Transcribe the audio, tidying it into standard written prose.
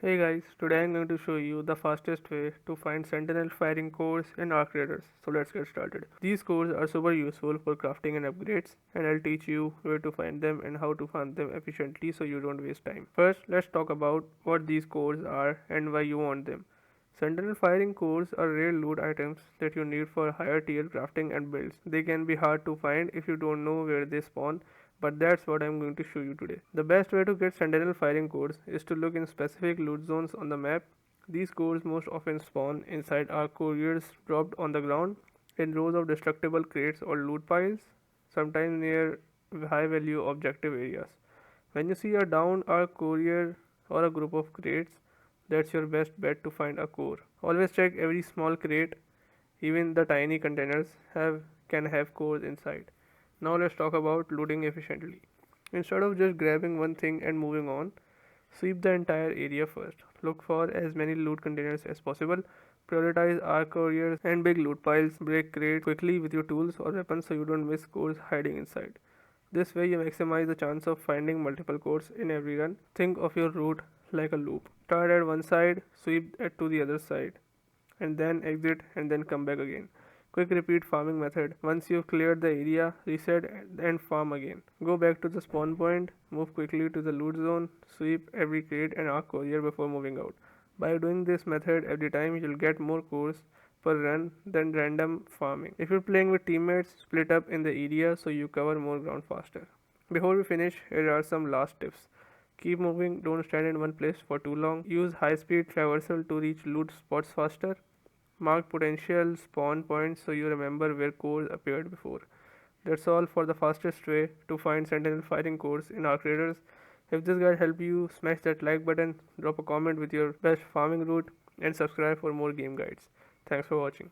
Hey guys, today I'm going to show you the fastest way to find Sentinel Firing Cores in Arc Raiders. So let's get started. These cores are super useful for crafting and upgrades, and I'll teach you where to find them and how to find them efficiently so you don't waste time. First, let's talk about what these cores are and why you want them. Sentinel Firing Cores are rare loot items that you need for higher tier crafting and builds. They can be hard to find if you don't know where they spawn, but that's what I'm going to show you today. The best way to get Sentinel Firing Cores is to look in specific loot zones on the map. These cores most often spawn inside our couriers dropped on the ground, in rows of destructible crates or loot piles, sometimes near high value objective areas. When you see a down arc courier or a group of crates, that's your best bet to find a core. Always check every small crate, even the tiny containers can have cores inside. Now let's talk about looting efficiently. Instead of just grabbing one thing and moving on, sweep the entire area first. Look for as many loot containers as possible. Prioritize arc couriers and big loot piles. Break crates quickly with your tools or weapons so you don't miss cores hiding inside. This way you maximize the chance of finding multiple cores in every run. Think of your route like a loop. Start at one side, sweep it to the other side, and then exit and then come back again. Quick repeat farming method. Once you've cleared the area, reset and farm again. Go back to the spawn point, move quickly to the loot zone, sweep every crate and arc courier before moving out. By doing this method every time, you'll get more cores per run than random farming. If you're playing with teammates, split up in the area so you cover more ground faster. Before we finish, here are some last tips. Keep moving, don't stand in one place for too long. Use high speed traversal to reach loot spots faster. Mark potential spawn points so you remember where cores appeared before. That's all for the fastest way to find Sentinel firing cores in Arc Raiders. If this guide helped you, smash that like button, drop a comment with your best farming route, and subscribe for more game guides. Thanks for watching.